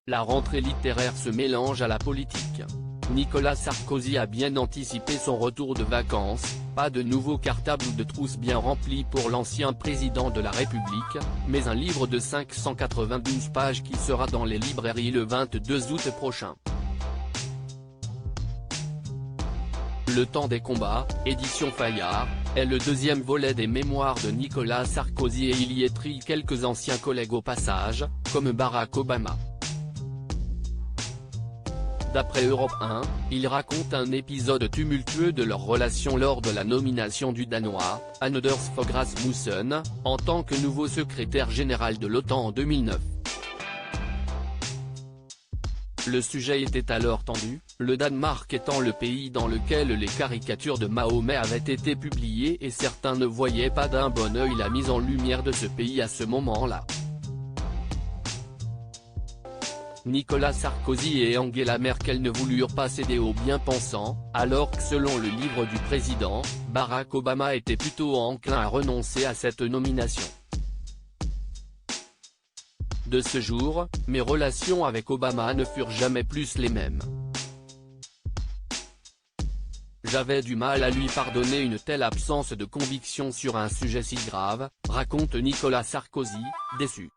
La rentrée littéraire se mélange à la politique. Nicolas Sarkozy a bien anticipé son retour de vacances, pas de nouveau cartable ou de trousse bien remplie pour l'ancien président de la République, mais un livre de 592 pages qui sera dans les librairies le 22 août prochain. Le temps des combats, édition Fayard, est le deuxième volet des mémoires de Nicolas Sarkozy et il y étrille quelques anciens collègues au passage, comme Barack Obama. D'après Europe 1, il raconte un épisode tumultueux de leur relation lors de la nomination du Danois, Anders Fogh Rasmussen, en tant que nouveau secrétaire général de l'OTAN en 2009. Le sujet était alors tendu, le Danemark étant le pays dans lequel les caricatures de Mahomet avaient été publiées et certains ne voyaient pas d'un bon œil la mise en lumière de ce pays à ce moment-là. Nicolas Sarkozy et Angela Merkel ne voulurent pas céder aux bien-pensants, alors que selon le livre du président, Barack Obama était plutôt enclin à renoncer à cette nomination. De ce jour, mes relations avec Obama ne furent jamais plus les mêmes. J'avais du mal à lui pardonner une telle absence de conviction sur un sujet si grave, raconte Nicolas Sarkozy, déçu.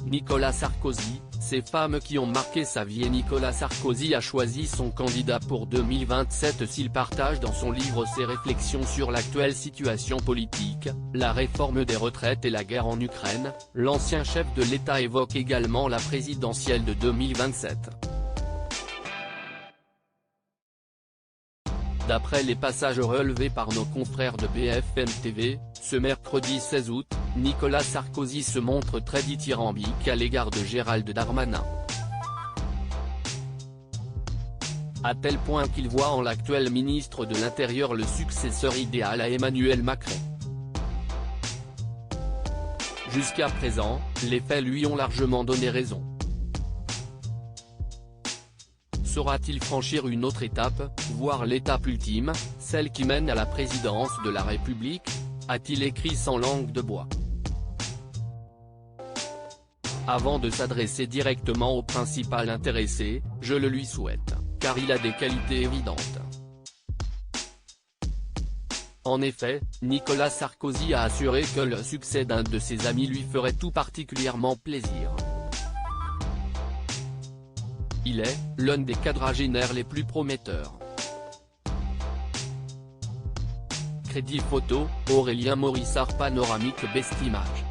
Nicolas Sarkozy, ces femmes qui ont marqué sa vie et Nicolas Sarkozy a choisi son candidat pour 2027 s'il partage dans son livre ses réflexions sur l'actuelle situation politique, la réforme des retraites et la guerre en Ukraine, l'ancien chef de l'État évoque également la présidentielle de 2027. D'après les passages relevés par nos confrères de BFM TV, ce mercredi 16 août, Nicolas Sarkozy se montre très dithyrambique à l'égard de Gérald Darmanin. À tel point qu'il voit en l'actuel ministre de l'Intérieur le successeur idéal à Emmanuel Macron. Jusqu'à présent, les faits lui ont largement donné raison. Saura-t-il franchir une autre étape, voire l'étape ultime, celle qui mène à la présidence de la République, a-t-il écrit sans langue de bois. Avant de s'adresser directement au principal intéressé, je le lui souhaite, car il a des qualités évidentes. En effet, Nicolas Sarkozy a assuré que le succès d'un de ses amis lui ferait tout particulièrement plaisir. Il est l'un des quadragénaires les plus prometteurs. Crédit photo, Aurélien Morissard panoramique Best Image.